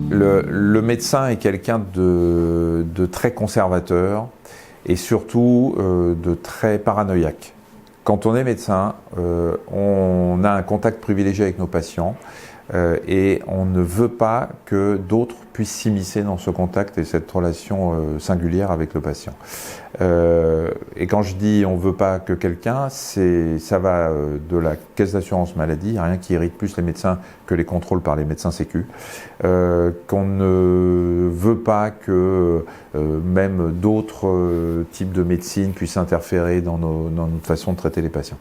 Le médecin est quelqu'un de très conservateur et surtout de très paranoïaque. Quand on est médecin, on a un contact privilégié avec nos patients et on ne veut pas que d'autres puissent s'immiscer dans ce contact et cette relation singulière avec le patient. Et quand je dis on ne veut pas que quelqu'un, ça va de la caisse d'assurance maladie, il n'y a rien qui irrite plus les médecins que les contrôles par les médecins sécu, qu'on ne veut pas que même d'autres types de médecine puissent interférer dans notre façon de traiter les patients.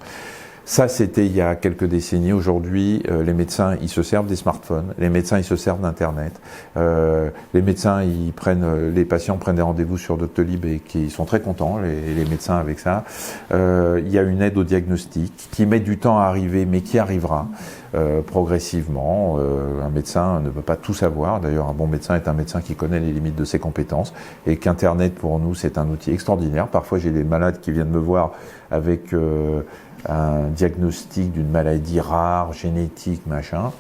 Ça, c'était il y a quelques décennies. Aujourd'hui, les médecins, ils se servent des smartphones, les médecins, ils se servent d'Internet, les médecins, les patients prennent des rendez-vous sur Doctolib et qui sont très contents, les médecins avec ça. Il y a une aide au diagnostic qui met du temps à arriver, mais qui arrivera progressivement. Un médecin ne peut pas tout savoir. D'ailleurs, un bon médecin est un médecin qui connaît les limites de ses compétences et qu'Internet, pour nous, c'est un outil extraordinaire. Parfois, j'ai des malades qui viennent me voir avec un diagnostic d'une maladie rare, génétique, machin.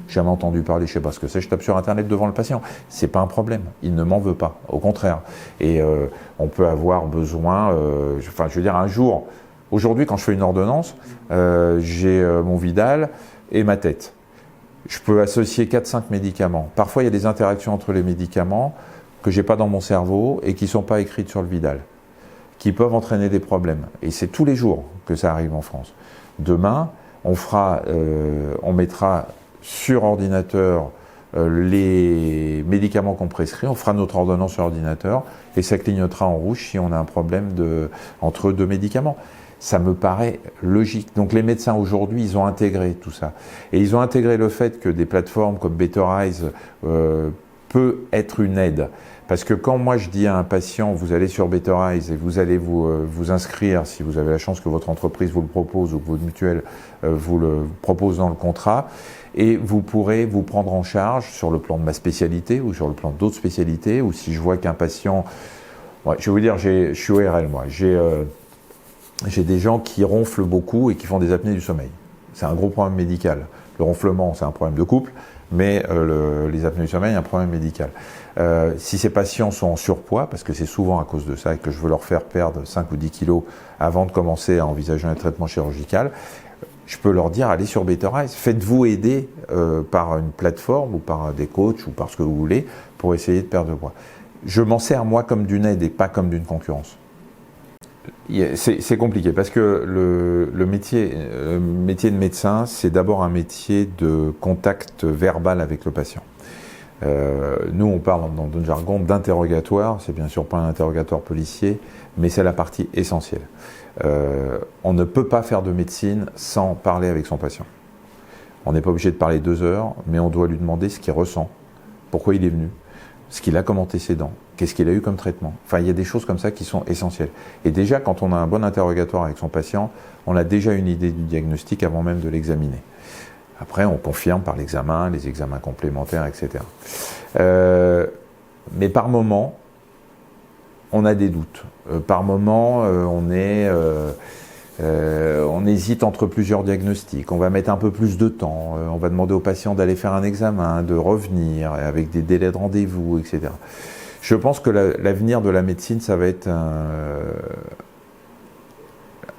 Jamais entendu parler, je sais pas ce que c'est, je tape sur Internet devant le patient. C'est pas un problème, il ne m'en veut pas, au contraire. Et on peut avoir besoin, je veux dire, un jour, aujourd'hui, quand je fais une ordonnance, j'ai mon Vidal et ma tête. Je peux associer 4-5 médicaments. Parfois, il y a des interactions entre les médicaments que j'ai pas dans mon cerveau et qui sont pas écrites sur le Vidal, qui peuvent entraîner des problèmes. Et c'est tous les jours que ça arrive en France. Demain, on mettra sur ordinateur les médicaments qu'on prescrit, on fera notre ordonnance sur ordinateur et ça clignotera en rouge si on a un problème entre deux médicaments. Ça me paraît logique. Donc les médecins aujourd'hui, ils ont intégré tout ça. Et ils ont intégré le fait que des plateformes comme Betterize peut être une aide. Parce que quand moi je dis à un patient, vous allez sur Betterize et vous allez vous inscrire, si vous avez la chance que votre entreprise vous le propose ou que votre mutuelle vous le propose dans le contrat, et vous pourrez vous prendre en charge sur le plan de ma spécialité ou sur le plan d'autres spécialités, ou si je vois qu'un patient... Ouais, je vais vous dire, je suis ORL moi, j'ai des gens qui ronflent beaucoup et qui font des apnées du sommeil. C'est un gros problème médical. Le ronflement, c'est un problème de couple, mais les apnées du sommeil, un problème médical. Si ces patients sont en surpoids, parce que c'est souvent à cause de ça et que je veux leur faire perdre 5 ou 10 kilos avant de commencer à envisager un traitement chirurgical, je peux leur dire, allez sur Betterize, faites-vous aider par une plateforme ou par des coachs ou par ce que vous voulez pour essayer de perdre du poids. Je m'en sers moi comme d'une aide et pas comme d'une concurrence. C'est compliqué parce que le métier de médecin, c'est d'abord un métier de contact verbal avec le patient. Nous, on parle dans notre jargon d'interrogatoire, c'est bien sûr pas un interrogatoire policier, mais c'est la partie essentielle. On ne peut pas faire de médecine sans parler avec son patient. On n'est pas obligé de parler 2 heures, mais on doit lui demander ce qu'il ressent, pourquoi il est venu, ce qu'il a comme antécédent, qu'est-ce qu'il a eu comme traitement. Enfin, il y a des choses comme ça qui sont essentielles. Et déjà, quand on a un bon interrogatoire avec son patient, on a déjà une idée du diagnostic avant même de l'examiner. Après, on confirme par l'examen, les examens complémentaires, etc. Mais par moment, on a des doutes. Par moment, on hésite entre plusieurs diagnostics. On va mettre un peu plus de temps. On va demander au patient d'aller faire un examen, de revenir, avec des délais de rendez-vous, etc. Je pense que l'avenir de la médecine, ça va être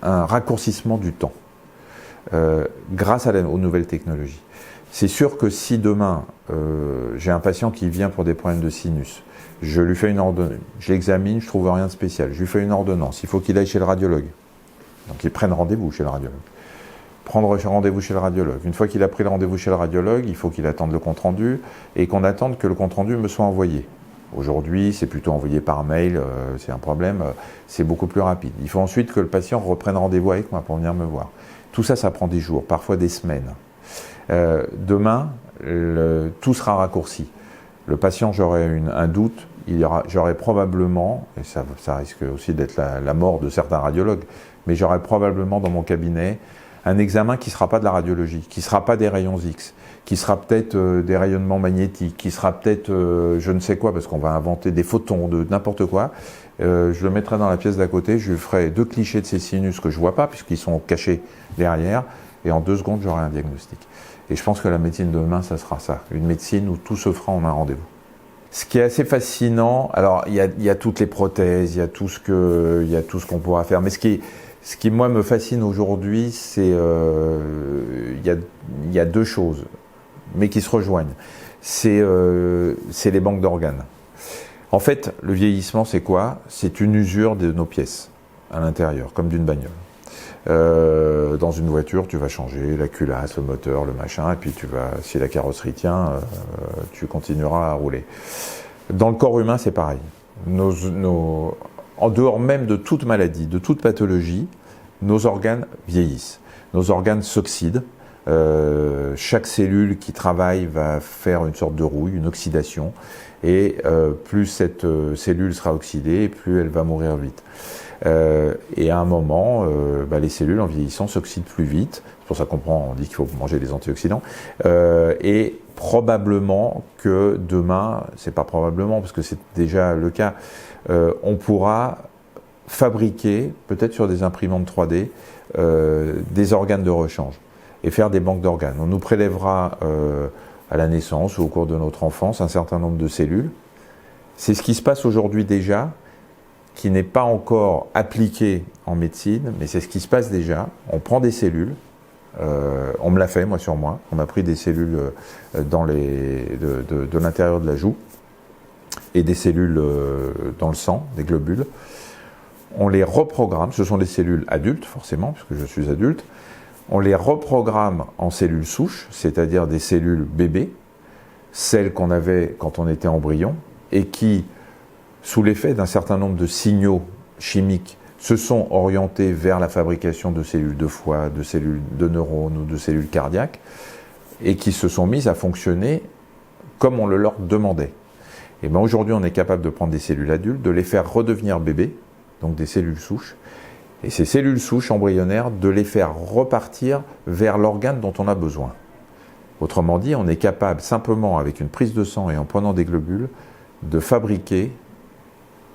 un raccourcissement du temps. Grâce aux nouvelles technologies. C'est sûr que si demain, j'ai un patient qui vient pour des problèmes de sinus, je lui fais une ordonnance, je l'examine, je trouve rien de spécial, je lui fais une ordonnance, il faut qu'il aille chez le radiologue. Donc il prenne rendez-vous chez le radiologue. Prendre rendez-vous chez le radiologue. Une fois qu'il a pris le rendez-vous chez le radiologue, il faut qu'il attende le compte-rendu et qu'on attende que le compte-rendu me soit envoyé. Aujourd'hui, c'est plutôt envoyé par mail, c'est un problème, c'est beaucoup plus rapide. Il faut ensuite que le patient reprenne rendez-vous avec moi pour venir me voir. Tout ça, ça prend des jours, parfois des semaines. Demain, tout sera raccourci. Le patient, j'aurai un doute, j'aurai probablement, et ça risque aussi d'être la mort de certains radiologues, mais j'aurai probablement dans mon cabinet un examen qui ne sera pas de la radiologie, qui ne sera pas des rayons X, qui sera peut-être des rayonnements magnétiques, qui sera peut-être je ne sais quoi, parce qu'on va inventer des photons, de n'importe quoi. Je le mettrai dans la pièce d'à côté, je lui ferai 2 clichés de ces sinus que je ne vois pas, puisqu'ils sont cachés derrière, et en 2 secondes, j'aurai un diagnostic. Et je pense que la médecine de demain, ça sera ça. Une médecine où tout se fera en un rendez-vous. Ce qui est assez fascinant, alors il y a toutes les prothèses, il y a tout ce qu'on pourra faire, mais ce qui moi me fascine aujourd'hui, c'est il y a deux choses, mais qui se rejoignent. C'est les banques d'organes. En fait, le vieillissement, c'est quoi? C'est une usure de nos pièces à l'intérieur, comme d'une bagnole. Dans une voiture, tu vas changer la culasse, le moteur, le machin, et puis si la carrosserie tient, tu continueras à rouler. Dans le corps humain, c'est pareil. En dehors même de toute maladie, de toute pathologie, nos organes vieillissent. Nos organes s'oxydent. Chaque cellule qui travaille va faire une sorte de rouille, une oxydation, et plus cette cellule sera oxydée, plus elle va mourir vite. Et à un moment, les cellules en vieillissant s'oxydent plus vite. C'est pour ça on dit qu'il faut manger des antioxydants. Et probablement que demain, c'est pas probablement parce que c'est déjà le cas, on pourra fabriquer, peut-être sur des imprimantes 3D, des organes de rechange et faire des banques d'organes. On nous prélèvera à la naissance ou au cours de notre enfance un certain nombre de cellules. C'est ce qui se passe aujourd'hui déjà, qui n'est pas encore appliqué en médecine, mais c'est ce qui se passe déjà. On prend des cellules, on me l'a fait moi sur moi, on m'a pris des cellules de l'intérieur de la joue et des cellules dans le sang, des globules. On les reprogramme, ce sont des cellules adultes forcément, puisque je suis adulte, on les reprogramme en cellules souches, c'est-à-dire des cellules bébés, celles qu'on avait quand on était embryon, et qui, sous l'effet d'un certain nombre de signaux chimiques, se sont orientées vers la fabrication de cellules de foie, de cellules de neurones ou de cellules cardiaques, et qui se sont mises à fonctionner comme on le leur demandait. Et bien aujourd'hui, on est capable de prendre des cellules adultes, de les faire redevenir bébés, donc des cellules souches, et ces cellules souches embryonnaires, de les faire repartir vers l'organe dont on a besoin. Autrement dit, on est capable simplement, avec une prise de sang et en prenant des globules, de fabriquer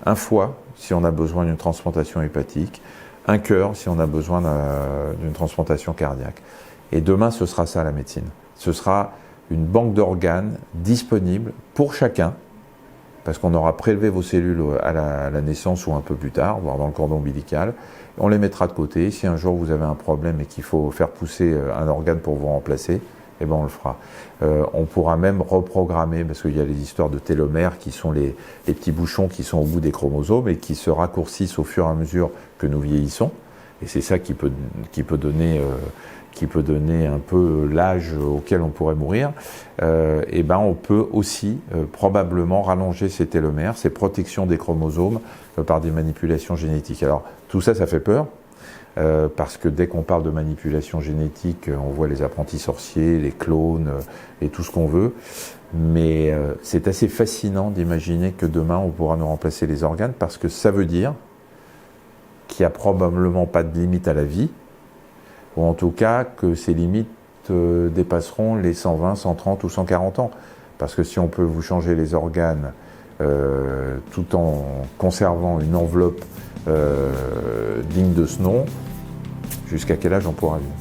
un foie si on a besoin d'une transplantation hépatique, un cœur si on a besoin d'une transplantation cardiaque. Et demain, ce sera ça la médecine. Ce sera une banque d'organes disponible pour chacun, parce qu'on aura prélevé vos cellules à la naissance ou un peu plus tard, voire dans le cordon ombilical. On les mettra de côté. Si un jour vous avez un problème et qu'il faut faire pousser un organe pour vous remplacer, eh ben on le fera. On pourra même reprogrammer, parce qu'il y a les histoires de télomères qui sont les petits bouchons qui sont au bout des chromosomes et qui se raccourcissent au fur et à mesure que nous vieillissons. Et c'est ça qui peut donner un peu l'âge auquel on pourrait mourir. Et ben on peut aussi probablement rallonger ces télomères, ces protections des chromosomes par des manipulations génétiques. Alors tout ça, ça fait peur. Parce que dès qu'on parle de manipulation génétique, on voit les apprentis sorciers, les clones et tout ce qu'on veut. Mais c'est assez fascinant d'imaginer que demain, on pourra nous remplacer les organes, parce que ça veut dire qu'il n'y a probablement pas de limite à la vie, ou en tout cas que ces limites dépasseront les 120, 130 ou 140 ans. Parce que si on peut vous changer les organes tout en conservant une enveloppe digne de ce nom, jusqu'à quel âge on pourra vivre?